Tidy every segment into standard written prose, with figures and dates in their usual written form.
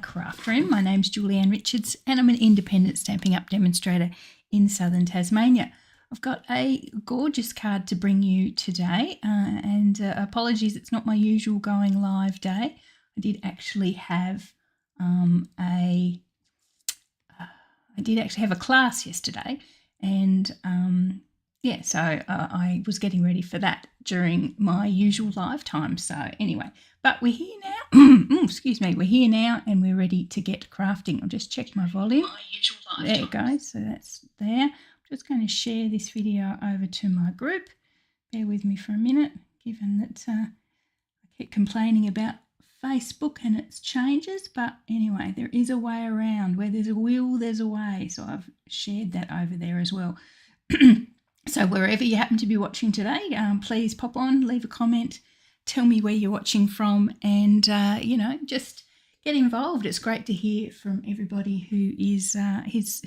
craft room. My name's Julianne Richards and I'm an independent Stampin' Up! Demonstrator in southern Tasmania. I've got a gorgeous card to bring you today and apologies, it's not my usual going live day. I did actually have a class yesterday and yeah, so I was getting ready for that during my usual live time. So anyway, but we're here now. Excuse me, we're here now and we're ready to get crafting. I'll just check my volume. There it goes. So that's there. I'm just going to share this video over to my group. Bear with me for a minute, given that I keep complaining about Facebook and its changes. But anyway, there is a way around. Where there's a will, there's a way. So I've shared that over there as well. So wherever you happen to be watching today, please pop on, leave a comment, tell me where you're watching from, and you know, just get involved. It's great to hear from everybody who is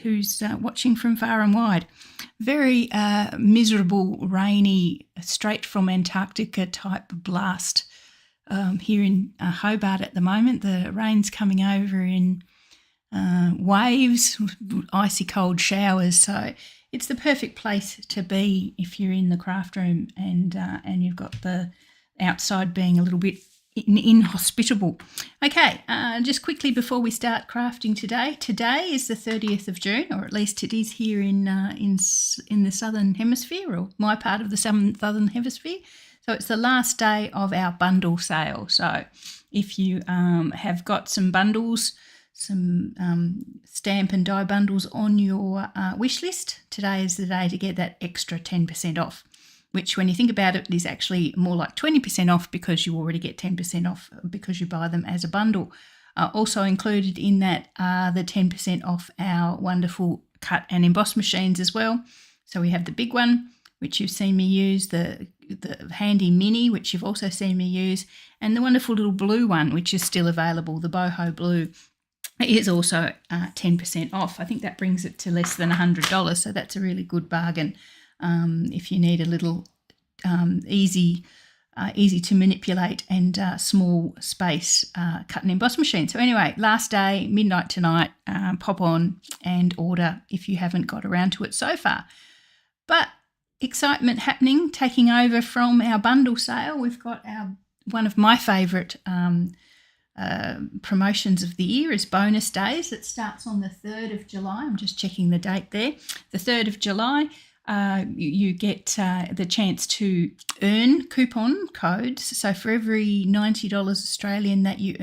who's watching from far and wide. Very miserable, rainy, straight from Antarctica type blast here in Hobart at the moment. The rain's coming over in waves, icy cold showers. So it's the perfect place to be if you're in the craft room and you've got the outside being a little bit inhospitable. Okay, just quickly before we start crafting today. Today is the 30th of June, or at least it is here in the Southern Hemisphere, or my part of the Southern Hemisphere. So it's the last day of our bundle sale. So if you have got some bundles, some stamp and die bundles on your wish list, today is the day to get that extra 10% off, which when you think about it is actually more like 20% off because you already get 10% off because you buy them as a bundle. Also included in that are the 10% off our wonderful cut and emboss machines as well. So we have the big one, which you've seen me use, the handy mini, which you've also seen me use, and the wonderful little blue one, which is still available, the boho blue. It is also 10% off. I think that brings it to less than $100, so that's a really good bargain if you need a little easy to manipulate and small space cut and emboss machine. So anyway, last day, midnight tonight, pop on and order if you haven't got around to it so far. But excitement happening, taking over from our bundle sale. We've got one of my favourite promotions of the year is bonus days. It starts on the 3rd of July. I'm just checking the date there. The 3rd of July, you get the chance to earn coupon codes. So for every $90 Australian that you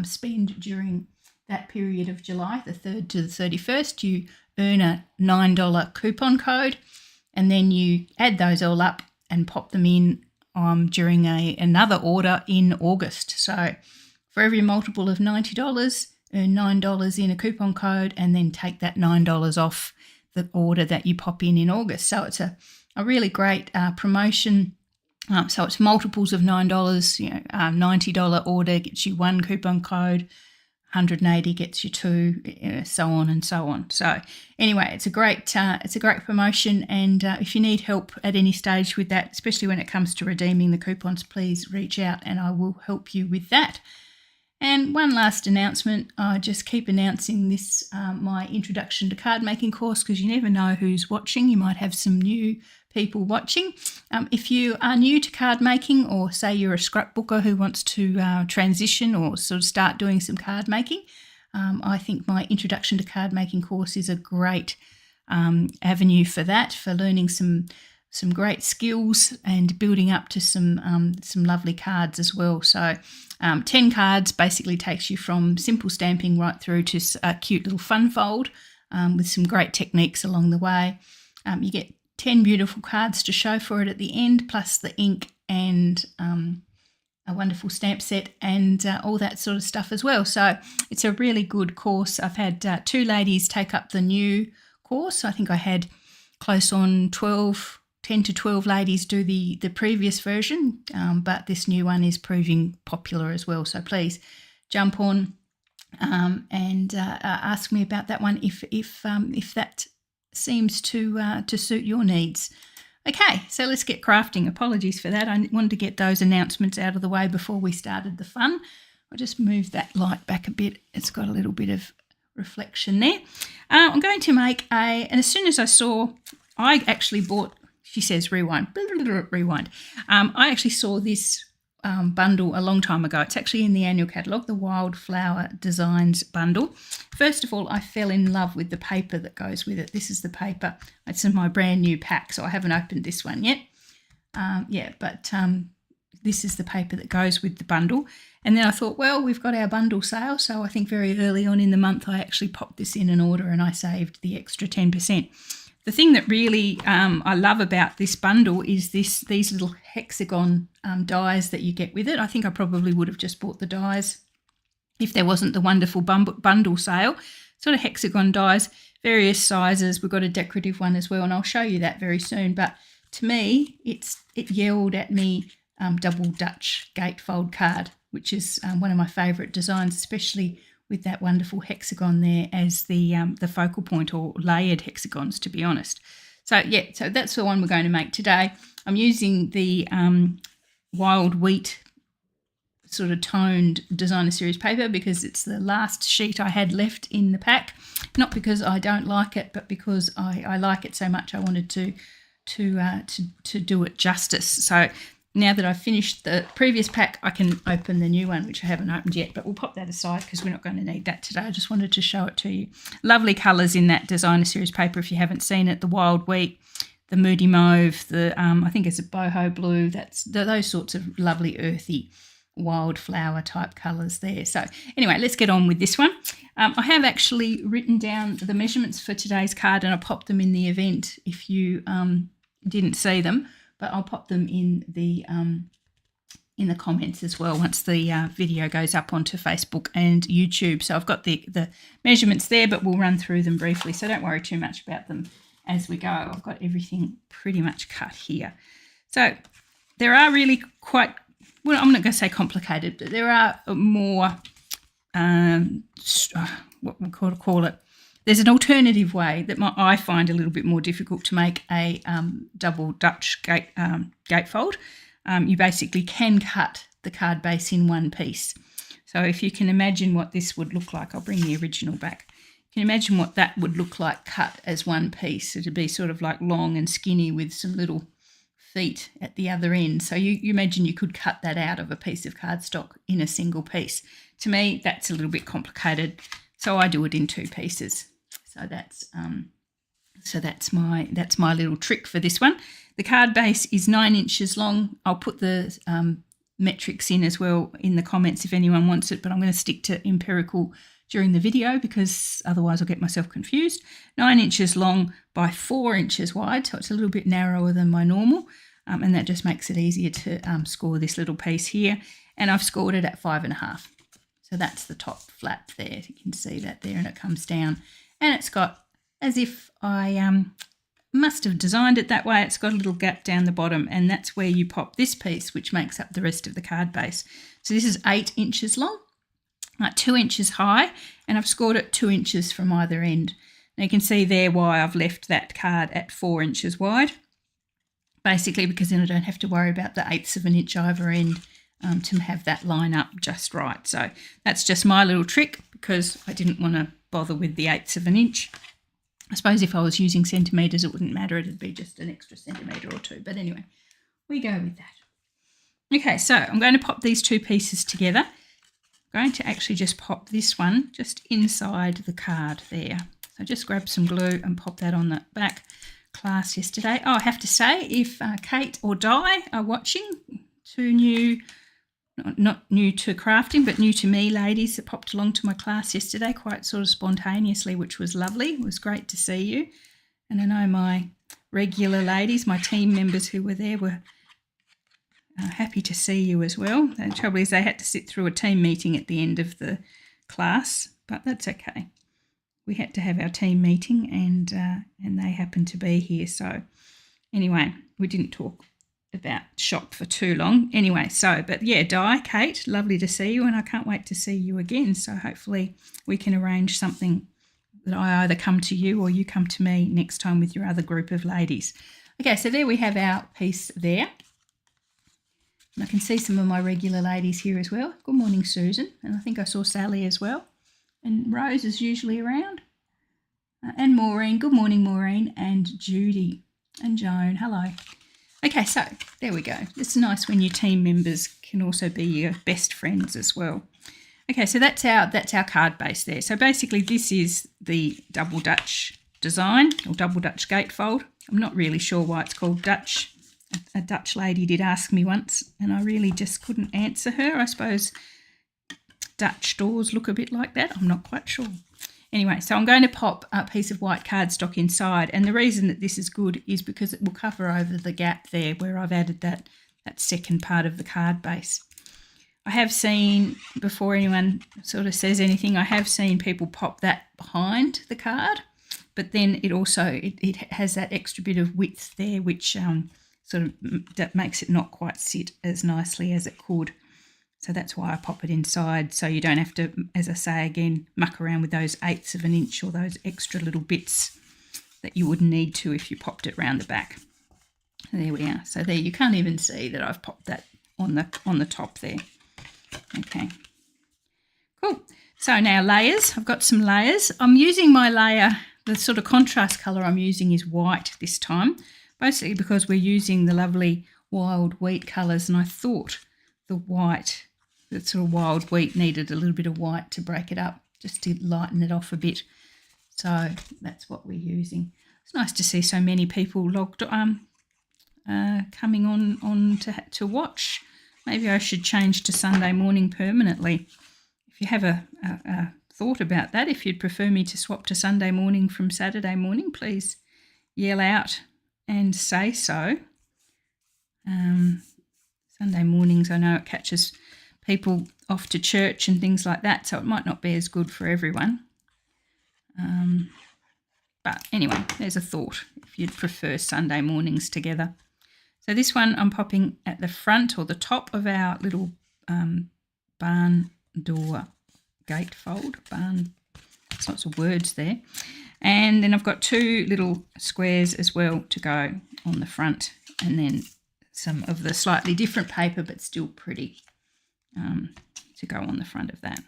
spend during that period of July, the 3rd to the 31st, you earn a $9 coupon code, and then you add those all up and pop them in during another order in August. So for every multiple of $90, earn $9 in a coupon code and then take that $9 off the order that you pop in August. So it's a really great promotion. So it's multiples of $9. You know, $90 order gets you one coupon code, $180 gets you two, so on and so on. So anyway, it's a great promotion, and if you need help at any stage with that, especially when it comes to redeeming the coupons, please reach out and I will help you with that. And one last announcement, I just keep announcing this, my introduction to card making course, because you never know who's watching. You might have some new people watching. If you are new to card making, or say you're a scrapbooker who wants to transition or sort of start doing some card making, I think my introduction to card making course is a great avenue for that, for learning some great skills and building up to some lovely cards as well. So 10 cards basically takes you from simple stamping right through to a cute little fun fold with some great techniques along the way. You get 10 beautiful cards to show for it at the end, plus the ink and a wonderful stamp set and all that sort of stuff as well. So it's a really good course. I've had 2 ladies take up the new course. I think I had close on 10 to 12 ladies do the previous version, but this new one is proving popular as well. So please jump on and ask me about that one if that seems to suit your needs. Okay, so let's get crafting. Apologies for that. I wanted to get those announcements out of the way before we started the fun. I'll just move that light back a bit. It's got a little bit of reflection there. I'm going to make and as soon as I actually bought, she says rewind, rewind. I actually saw this bundle a long time ago. It's actually in the annual catalogue, the Wildflower Designs bundle. First of all, I fell in love with the paper that goes with it. This is the paper. It's in my brand new pack, so I haven't opened this one yet. This is the paper that goes with the bundle. And then I thought, well, we've got our bundle sale, so I think very early on in the month I actually popped this in an order and I saved the extra 10%. The thing that really I love about this bundle is these little hexagon dies that you get with it. I think I probably would have just bought the dies if there wasn't the wonderful bundle sale. Sort of hexagon dies, various sizes. We've got a decorative one as well, and I'll show you that very soon. But to me, it yelled at me double Dutch gatefold card, which is one of my favourite designs, especially with that wonderful hexagon there as the focal point, or layered hexagons, to be honest. So that's the one we're going to make today. I'm using the Wild Wheat sort of toned designer series paper because it's the last sheet I had left in the pack. Not because I don't like it, but because I like it so much I wanted to do it justice. So now that I've finished the previous pack, I can open the new one, which I haven't opened yet, but we'll pop that aside because we're not going to need that today. I just wanted to show it to you. Lovely colours in that designer series paper if you haven't seen it. The Wild Wheat, the Moody Mauve, the I think it's a Boho Blue. That's those sorts of lovely earthy wildflower type colours there. So anyway, let's get on with this one. I have actually written down the measurements for today's card and I popped them in the event if you didn't see them. But I'll pop them in the comments as well once the video goes up onto Facebook and YouTube. So I've got the measurements there, but we'll run through them briefly. So don't worry too much about them as we go. I've got everything pretty much cut here. So there are really quite, well, I'm not going to say complicated, but there are more, what we call it. There's an alternative way that I find a little bit more difficult to make a double Dutch gatefold. You basically can cut the card base in one piece. So if you can imagine what this would look like, I'll bring the original back. You can imagine what that would look like cut as one piece. It would be sort of like long and skinny with some little feet at the other end. So you imagine you could cut that out of a piece of cardstock in a single piece. To me, that's a little bit complicated. So I do it in two pieces. So that's my little trick for this one. The card base is 9 inches long. I'll put the metrics in as well in the comments if anyone wants it, but I'm going to stick to empirical during the video because otherwise I'll get myself confused. 9 inches long by 4 inches wide, so it's a little bit narrower than my normal, and that just makes it easier to score this little piece here. And I've scored it at 5.5. So that's the top flap there. You can see that there, and it comes down. And it's got, as if I must have designed it that way, it's got a little gap down the bottom, and that's where you pop this piece, which makes up the rest of the card base. So this is 8 inches long, 2 inches high, and I've scored it 2 inches from either end. Now you can see there why I've left that card at 4 inches wide, basically because then I don't have to worry about the 1/8 of an inch either end to have that line up just right. So that's just my little trick because I didn't want to bother with the 1/8 of an inch. I suppose if I was using centimetres it wouldn't matter, it'd be just an extra centimetre or two. But anyway, we go with that. Okay, so I'm going to pop these two pieces together. I'm going to actually just pop this one just inside the card there. So just grab some glue and pop that on the back. Class yesterday. Oh, I have to say, if Kate or Di are watching, two new, not new to crafting, but new to me ladies that popped along to my class yesterday quite sort of spontaneously, which was lovely. It was great to see you. And I know my regular ladies, my team members who were there were happy to see you as well. The trouble is they had to sit through a team meeting at the end of the class, but that's okay. We had to have our team meeting and they happened to be here. So anyway, we didn't talk about shop for too long. Anyway, but yeah, Di, Kate, lovely to see you, and I can't wait to see you again. So hopefully we can arrange something that I either come to you or you come to me next time with your other group of ladies. Okay, so there we have our piece there. And I can see some of my regular ladies here as well. Good morning, Susan. And I think I saw Sally as well. And Rose is usually around. And Maureen. Good morning, Maureen. And Judy. And Joan. Hello. Okay, so there we go. It's nice when your team members can also be your best friends as well. Okay, so that's our card base there. So basically this is the double Dutch design or double Dutch gatefold. I'm not really sure why it's called Dutch. A Dutch lady did ask me once and I really just couldn't answer her. I suppose Dutch doors look a bit like that. I'm not quite sure. Anyway, so I'm going to pop a piece of white cardstock inside, and the reason that this is good is because it will cover over the gap there where I've added that second part of the card base. I have seen, before anyone sort of says anything, I have seen people pop that behind the card, but then it also it has that extra bit of width there, which that makes it not quite sit as nicely as it could. So that's why I pop it inside, so you don't have to, as I say again, muck around with those 1/8 of an inch or those extra little bits that you wouldn't need to if you popped it round the back. There we are. So there, you can't even see that I've popped that on the top there. Okay, cool. So now layers. I've got some layers. I'm using my layer, the sort of contrast colour I'm using is white this time, basically because we're using the lovely wild wheat colours, and I thought the sort of wild wheat needed a little bit of white to break it up, just to lighten it off a bit. So that's what we're using. It's nice to see so many people logged coming on to watch. Maybe I should change to Sunday morning permanently. If you have a thought about that, if you'd prefer me to swap to Sunday morning from Saturday morning, please yell out and say so. Sunday mornings, I know it catches people off to church and things like that, so it might not be as good for everyone. But anyway, there's a thought if you'd prefer Sunday mornings together. So this one I'm popping at the front or the top of our little barn door gatefold. Barn, there's lots of words there. And then I've got 2 little squares as well to go on the front, and then some of the slightly different paper but still pretty to go on the front of that.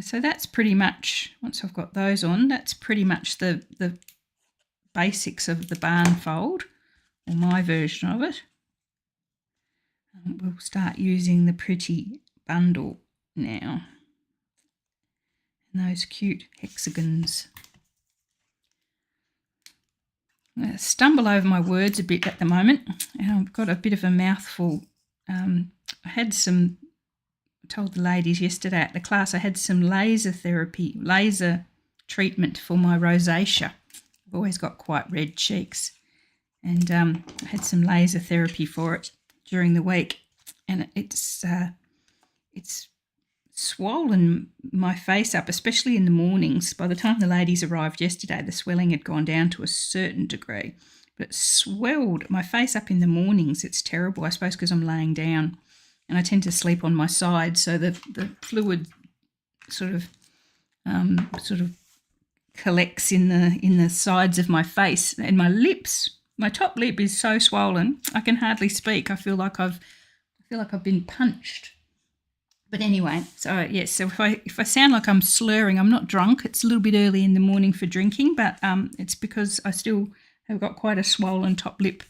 So that's pretty much, once I've got those on, that's pretty much the basics of the barn fold, or my version of it. We'll start using the pretty bundle now. And those cute hexagons. I stumble over my words a bit at the moment, and I've got a bit of a mouthful. I told the ladies yesterday at the class I had some laser treatment for my rosacea. I've always got quite red cheeks, and I had some laser therapy for it during the week, and it's swollen my face up, especially in the mornings. By the time the ladies arrived yesterday, the swelling had gone down to a certain degree, but it swelled my face up in the mornings. It's terrible, I suppose, because I'm laying down, and I tend to sleep on my side, so the fluid sort of collects in the sides of my face, and my lips. My top lip is so swollen I can hardly speak. I feel like I've been punched. But anyway, so yes, so if I sound like I'm slurring, I'm not drunk. It's a little bit early in the morning for drinking, but it's because I still have got quite a swollen top lip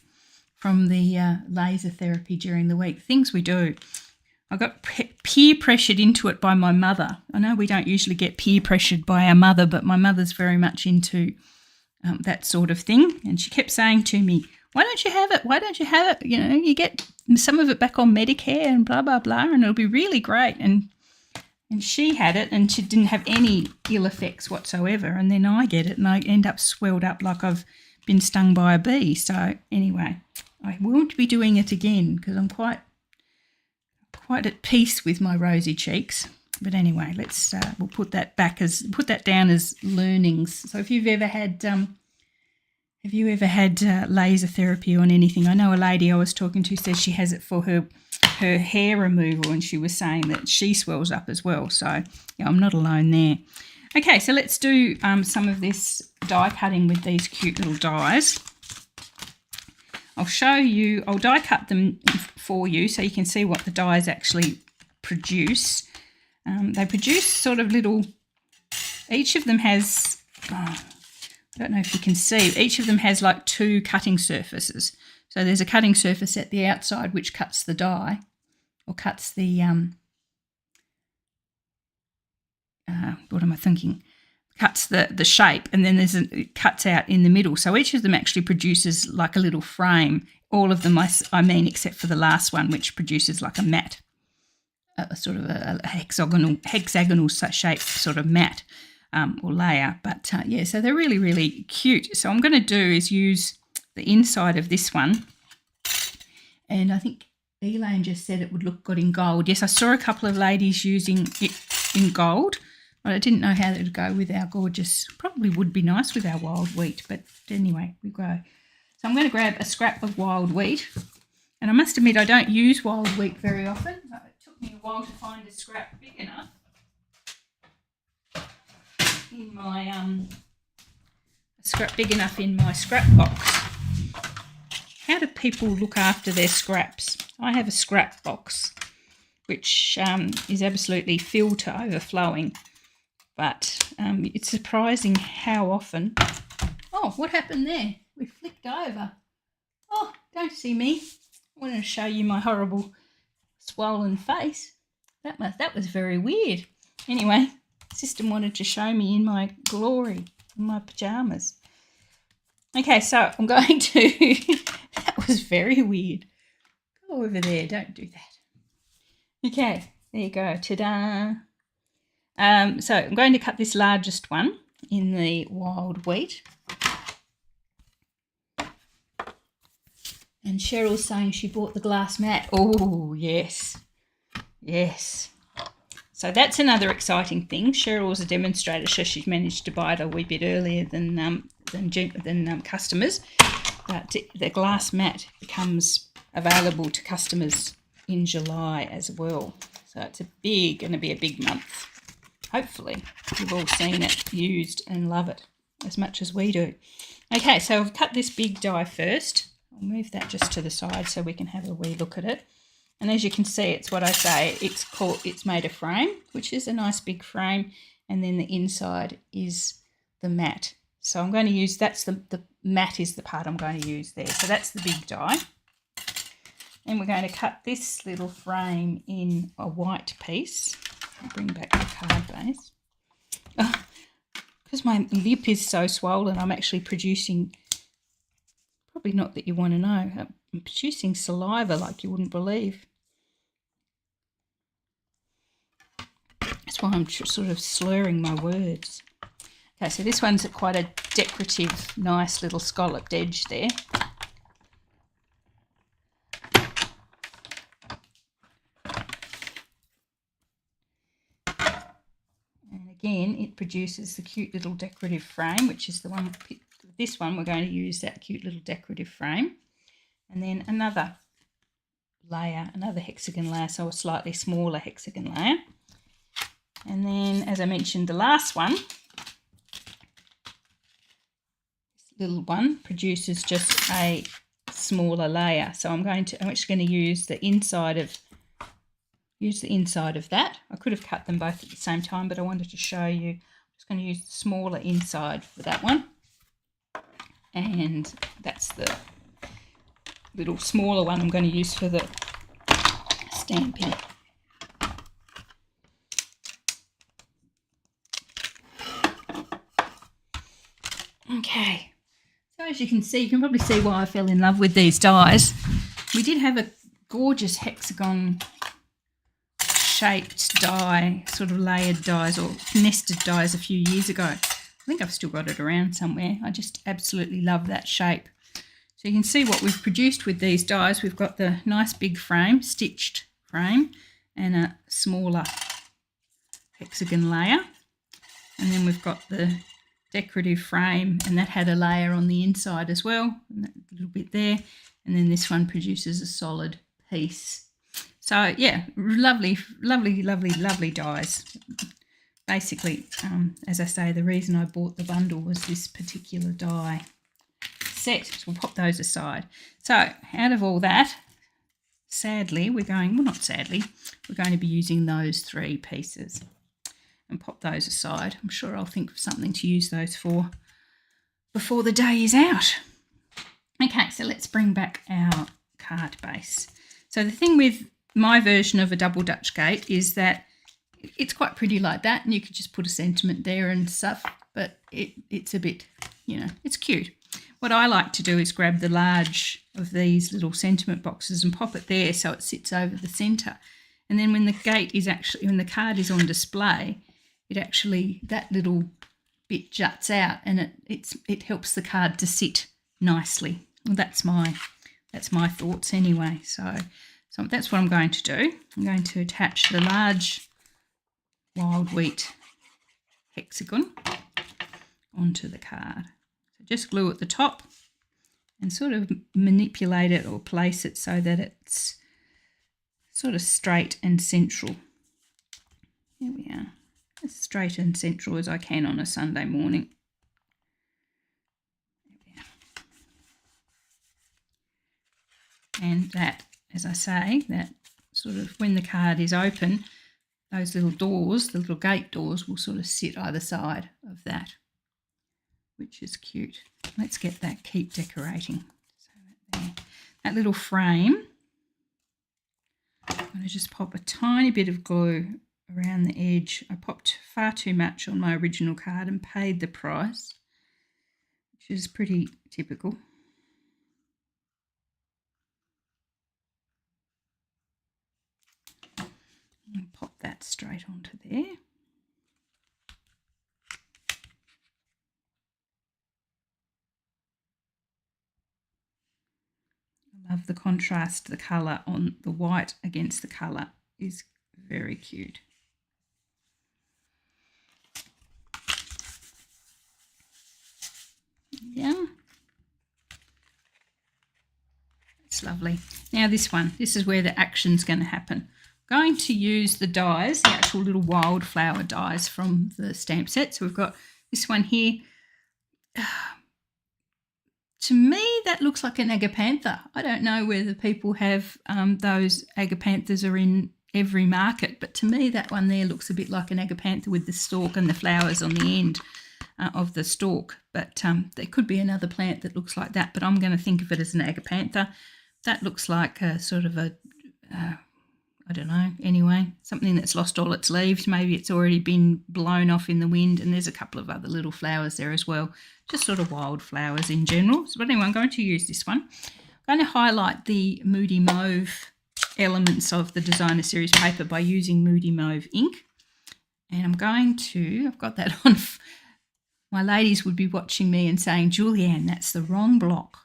from the laser therapy during the week. Things we do. I got peer pressured into it by my mother. I know we don't usually get peer pressured by our mother, but my mother's very much into that sort of thing. And she kept saying to me, why don't you have it? Why don't you have it? You know, you get some of it back on Medicare and blah, blah, blah, and it'll be really great. And she had it and she didn't have any ill effects whatsoever. And then I get it and I end up swelled up like I've been stung by a bee. So anyway, I won't be doing it again because I'm quite at peace with my rosy cheeks. But anyway, we'll put that down as learnings. So if you've ever had laser therapy on anything? I know a lady I was talking to says she has it for her hair removal, and she was saying that she swells up as well. So yeah, I'm not alone there. Okay, so let's do some of this die cutting with these cute little dies. I'll show you, I'll die cut them for you so you can see what the dyes actually produce. They produce sort of little, each of them has, I don't know if you can see, each of them has like 2 cutting surfaces. So there's a cutting surface at the outside which cuts the dye, or cuts the, what am I thinking? Cuts the shape, and then it cuts out in the middle. So each of them actually produces like a little frame. All of them, I mean, except for the last one, which produces like a mat, a sort of a hexagonal shape sort of mat or layer. But yeah, so they're really, really cute. So I'm going to do is use the inside of this one, and I think Elaine just said it would look good in gold. Yes, I saw a couple of ladies using it in gold. But I didn't know how that would go with our gorgeous, probably would be nice with our wild wheat, but anyway, we go. So I'm going to grab a scrap of wild wheat, and I must admit I don't use wild wheat very often. It took me a while to find a scrap big enough in my scrap box. How do people look after their scraps? I have a scrap box which is absolutely filled to overflowing. But it's surprising how often... Oh, what happened there? We flicked over. Oh, don't see me. I wanted to show you my horrible swollen face. That was very weird. Anyway, system wanted to show me in my glory, in my pyjamas. Okay, so I'm going to... That was very weird. Go over there. Don't do that. Okay, there you go. Ta-da. So I'm going to cut this largest one in the wild wheat. And Cheryl's saying she bought the glass mat. Oh, yes. Yes. So that's another exciting thing. Cheryl's a demonstrator, so she's managed to buy it a wee bit earlier than customers. But the glass mat becomes available to customers in July as well. So it's going to be a big month. Hopefully you've all seen it, used and love it as much as we do. Okay, so I've cut this big die first. I'll move that just to the side so we can have a wee look at it. And as you can see, it's what I say, it's made a frame, which is a nice big frame, and then the inside is the mat. So I'm going to use, the mat is the part I'm going to use there. So that's the big die. And we're going to cut this little frame in a white piece. I'll bring back the card base. Because my lip is so swollen, I'm actually producing, probably not that you want to know, I'm producing saliva like you wouldn't believe. That's why I'm sort of slurring my words. Okay, so this one's quite a decorative, nice little scalloped edge there. Again, it produces the cute little decorative frame, which is the one, this one we're going to use that cute little decorative frame. And then another layer, another hexagon layer, so a slightly smaller hexagon layer. And then, as I mentioned, the last one, this little one, produces just a smaller layer. So I'm actually going to use the inside of that. I could have cut them both at the same time, but I wanted to show you. I'm just going to use the smaller inside for that one. And that's the little smaller one I'm going to use for the stamping. Okay. So as you can see, you can probably see why I fell in love with these dies. We did have a gorgeous hexagon shaped die, sort of layered dies or nested dies a few years ago. I think I've still got it around somewhere. I just absolutely love that shape. So you can see what we've produced with these dies. We've got the nice big frame, stitched frame, and a smaller hexagon layer. And then we've got the decorative frame, and that had a layer on the inside as well, and that little bit there. And then this one produces a solid piece. So yeah, lovely, lovely, lovely, lovely dies. Basically, as I say, the reason I bought the bundle was this particular die. set. So we'll pop those aside. So out of all that, sadly, we're going to be using those 3 pieces and pop those aside. I'm sure I'll think of something to use those for before the day is out. Okay, so let's bring back our card base. So the thing with my version of a double Dutch gate is that it's quite pretty like that, and you could just put a sentiment there and stuff, but it's a bit, it's cute. What I like to do is grab the large of these little sentiment boxes and pop it there so it sits over the centre. And then when the card is on display, that little bit juts out, and it helps the card to sit nicely. Well, that's my thoughts anyway. So that's what I'm going to do. I'm going to attach the large wild wheat hexagon onto the card. So just glue at the top and sort of manipulate it or place it so that it's sort of straight and central. Here we are, as straight and central as I can on a Sunday morning. There we are. And that, as I say, that sort of when the card is open, those little doors, the little gate doors, will sort of sit either side of that, which is cute. Let's get that, keep decorating. So that little frame, I'm going to just pop a tiny bit of glue around the edge. I popped far too much on my original card and paid the price, which is pretty typical. And pop that straight onto there. I love the contrast, the colour on the white against the colour is very cute. Yeah. It's lovely. Now this is where the action's going to happen. I'm going to use the dies, the actual little wildflower dies from the stamp set. So we've got this one here. To me, that looks like an agapantha. I don't know whether people have those agapanthas are in every market, but to me that one there looks a bit like an agapantha with the stalk and the flowers on the end of the stalk. But there could be another plant that looks like that, but I'm going to think of it as an agapantha. That looks like a sort of a, I don't know, anyway, something that's lost all its leaves. Maybe it's already been blown off in the wind, and there's a couple of other little flowers there as well, just sort of wildflowers in general. So, but anyway, I'm going to use this one. I'm going to highlight the Moody Mauve elements of the Designer Series paper by using Moody Mauve ink. And I've got that on. My ladies would be watching me and saying, Julianne, that's the wrong block.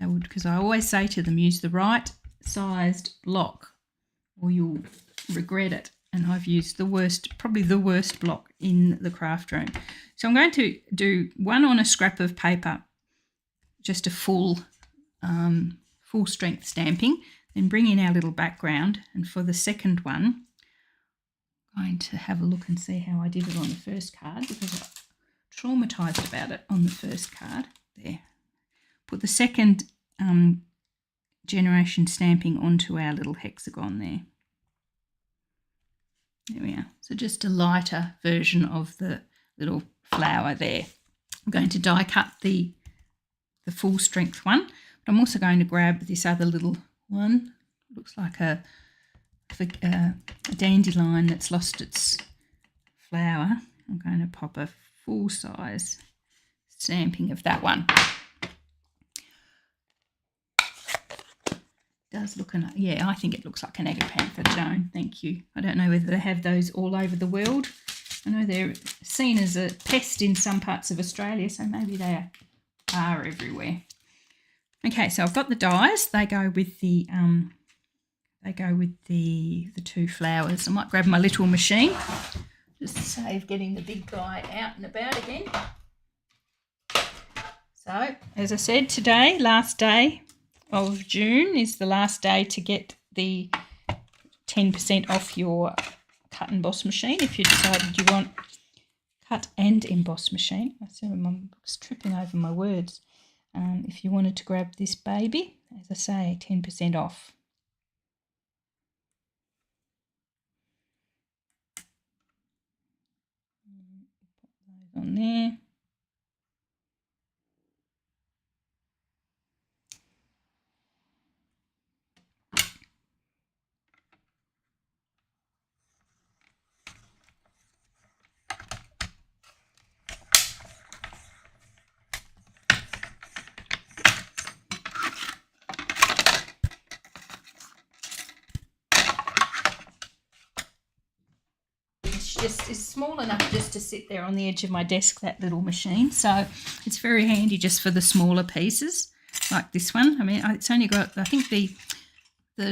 They would, because I always say to them, use the right sized block or you'll regret it. And I've used probably the worst block in the craft room. So I'm going to do one on a scrap of paper, just a full strength stamping, then bring in our little background. And for the second one, I'm going to have a look and see how I did it on the first card, because I traumatised about it on the first card. There. Put the second generation stamping onto our little hexagon there. There we are. So just a lighter version of the little flower there. I'm going to die cut the full strength one, but I'm also going to grab this other little one. Looks like a dandelion that's lost its flower. I'm going to pop a full size stamping of that one. Does look I think it looks like an agapantha, Joan. Thank you. I don't know whether they have those all over the world. I know they're seen as a pest in some parts of Australia, so maybe they are everywhere. Okay, so I've got the dies. They go with the two flowers. I might grab my little machine just to save getting the big guy out and about again. So, as I said, today, last day of June, is the last day to get the 10% off your cut and emboss machine if you decided you want cut and emboss machine. I was tripping over my words. if you wanted to grab this baby. As I say, 10% off. Put those on there. It's small enough just to sit there on the edge of my desk, that little machine. So it's very handy just for the smaller pieces like this one. I mean, it's only got, I think the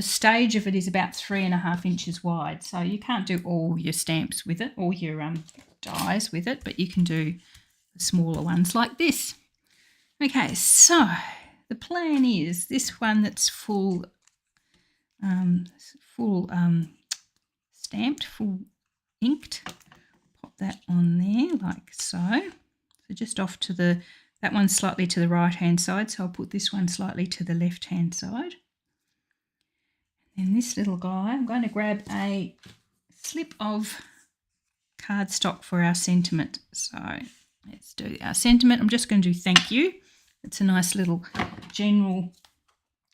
stage of it is about 3.5 inches wide. So you can't do all your stamps with it, all your dies with it, but you can do the smaller ones like this. Okay, so the plan is this one that's full stamped, full inked. Pop that on there like so. So just off to that one's slightly to the right hand side, so I'll put this one slightly to the left hand side. And this little guy, I'm going to grab a slip of cardstock for our sentiment. So let's do our sentiment. I'm just going to do thank you. It's a nice little general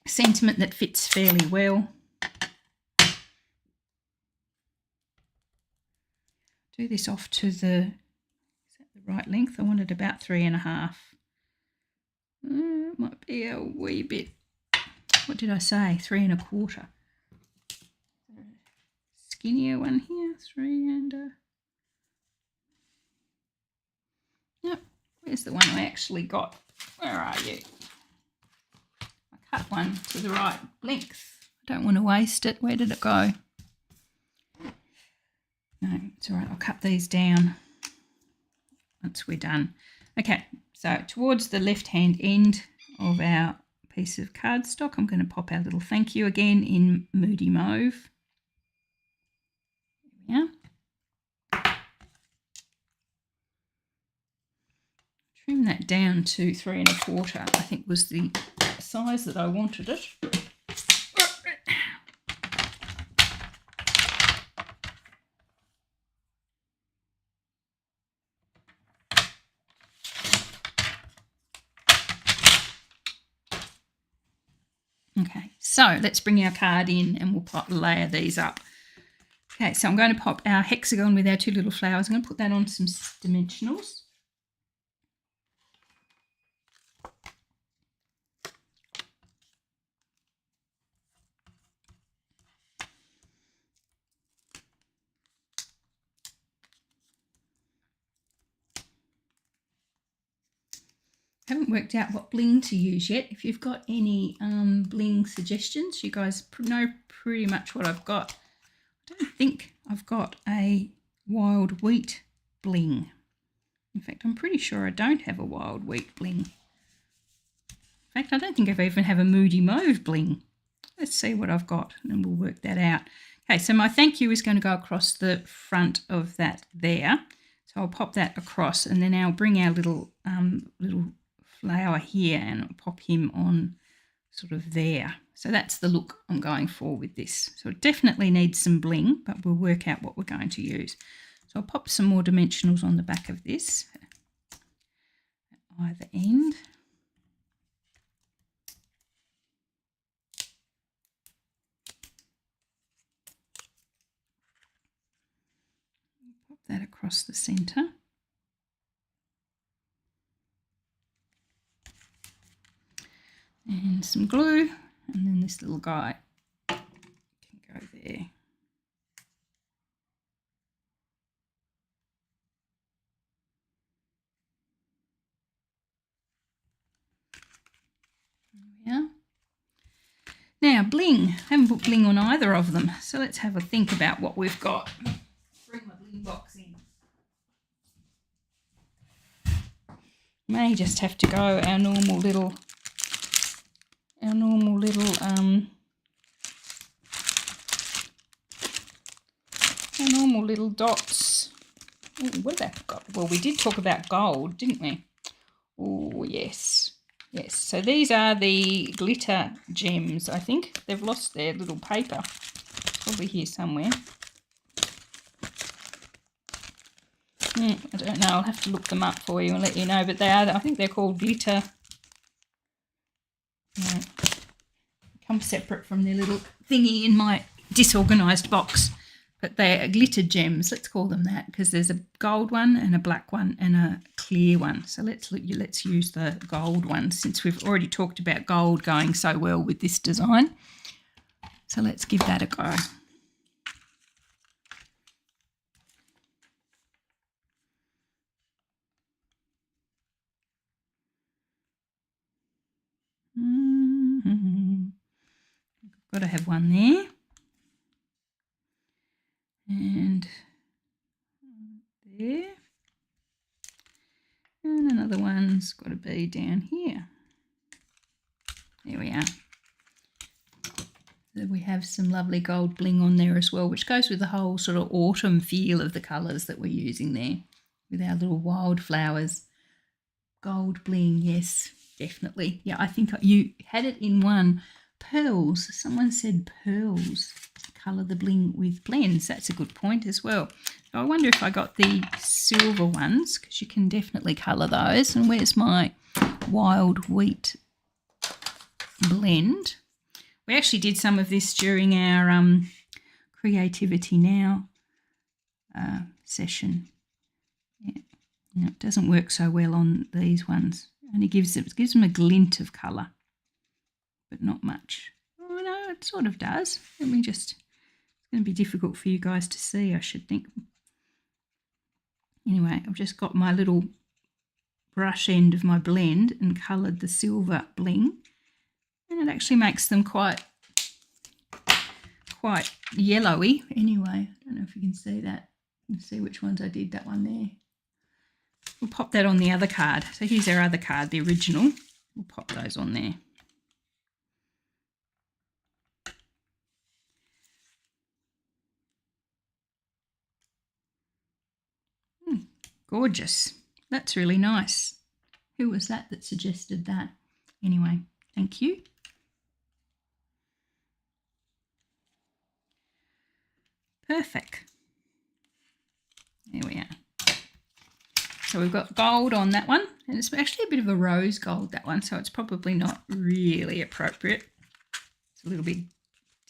sentiment that fits fairly well. Do this off to is that the right length? I wanted about 3.5. It might be a wee bit, what did I say? 3.25. Skinnier one here, 3 and yep. Where's the one I actually got? Where are you? I cut one to the right length. I don't want to waste it. Where did it go? No, it's all right. I'll cut these down once we're done. Okay, so towards the left-hand end of our piece of cardstock, I'm going to pop our little thank you again in Moody Mauve. There we are. Trim that down to 3.25, I think was the size that I wanted it. Okay, so let's bring our card in and we'll layer these up. Okay, so I'm going to pop our hexagon with our 2 little flowers. I'm going to put that on some dimensionals. Haven't worked out what bling to use yet. If you've got any bling suggestions, you guys know pretty much what I've got. I don't think I've got a wild wheat bling. In fact, I'm pretty sure I don't have a wild wheat bling. In fact, I don't think I even have a Moody Mauve bling. Let's see what I've got and we'll work that out. Okay, so my thank you is going to go across the front of that there. So I'll pop that across and then I'll bring our little flower here and I'll pop him on sort of there. So that's the look I'm going for with this. So it definitely needs some bling, but we'll work out what we're going to use. So I'll pop some more dimensionals on the back of this at either end. Pop that across the centre. And some glue, and then this little guy can go there. There we are. Now bling, I haven't put bling on either of them, so let's have a think about what we've got. Bring my bling box in. May just have to go our normal little dots. Ooh, what have I got? Well, we did talk about gold, didn't we? Oh, yes. Yes, so these are the glitter gems, I think. They've lost their little paper. Probably here somewhere. I don't know. I'll have to look them up for you and let you know. But they are, I think they're called glitter. Yeah. Come separate from their little thingy in my disorganised box. But they're glitter gems, let's call them that, because there's a gold one and a black one and a clear one. So let's use the gold one, since we've already talked about gold going so well with this design. So let's give that a go. Got to have one there. And there. And another one's got to be down here. There we are. So we have some lovely gold bling on there as well, which goes with the whole sort of autumn feel of the colours that we're using there with our little wildflowers. Gold bling, yes, definitely. Yeah, I think you had it in one. Pearls. Someone said pearls. Colour the bling with blends. That's a good point as well. So I wonder if I got the silver ones, because you can definitely colour those. And where's my wild wheat blend? We actually did some of this during our Creativity Now session. Yeah. No, it doesn't work so well on these ones. Only gives them a glint of colour, but not much. Oh no, it sort of does. Let me just. It's going to be difficult for you guys to see, I should think. Anyway, I've just got my little brush end of my blend and coloured the silver bling, and it actually makes them quite yellowy. Anyway, I don't know if you can see that. Let's see which ones I did. That one there. We'll pop that on the other card. So here's our other card, the original. We'll pop those on there. Gorgeous. That's really nice. Who was that suggested that? Anyway, thank you. Perfect. There we are. So we've got gold on that one, and it's actually a bit of a rose gold, that one, so it's probably not really appropriate. It's a little bit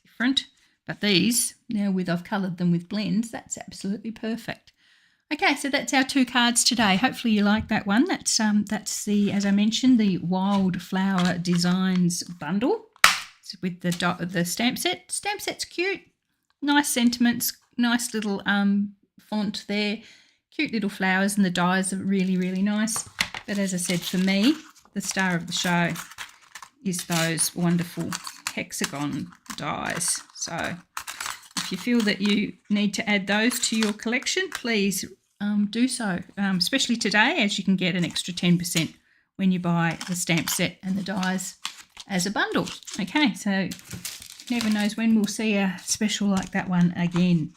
different. But these, now I've coloured them with blends, that's absolutely perfect. Okay, so that's our 2 cards today. Hopefully you like that one. That's the, as I mentioned, the Wildflower Designs bundle with the stamp set. Stamp set's cute, nice sentiments, nice little font there, cute little flowers, and the dies are really, really nice. But as I said, for me, the star of the show is those wonderful hexagon dies. So if you feel that you need to add those to your collection, please do so, especially today, as you can get an extra 10% when you buy the stamp set and the dies as a bundle. Okay, so never knows when we'll see a special like that one again.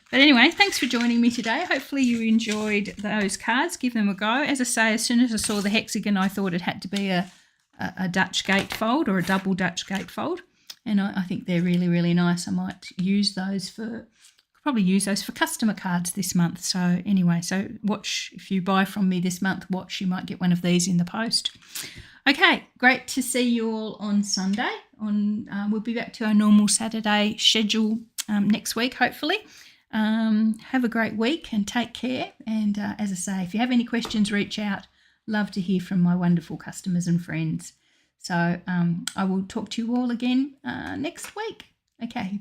But anyway, thanks for joining me today. Hopefully you enjoyed those cards. Give them a go. As I say, as soon as I saw the hexagon, I thought it had to be a Dutch gatefold or a double Dutch gatefold. And I think they're really, really nice. I might use those for customer cards this month. So anyway, so watch, if you buy from me this month, watch, you might get one of these in the post. Okay, great to see you all on Sunday. We'll be back to our normal Saturday schedule next week, hopefully. Have a great week and take care. And as I say, if you have any questions, reach out. Love to hear from my wonderful customers and friends. So I will talk to you all again next week. Okay.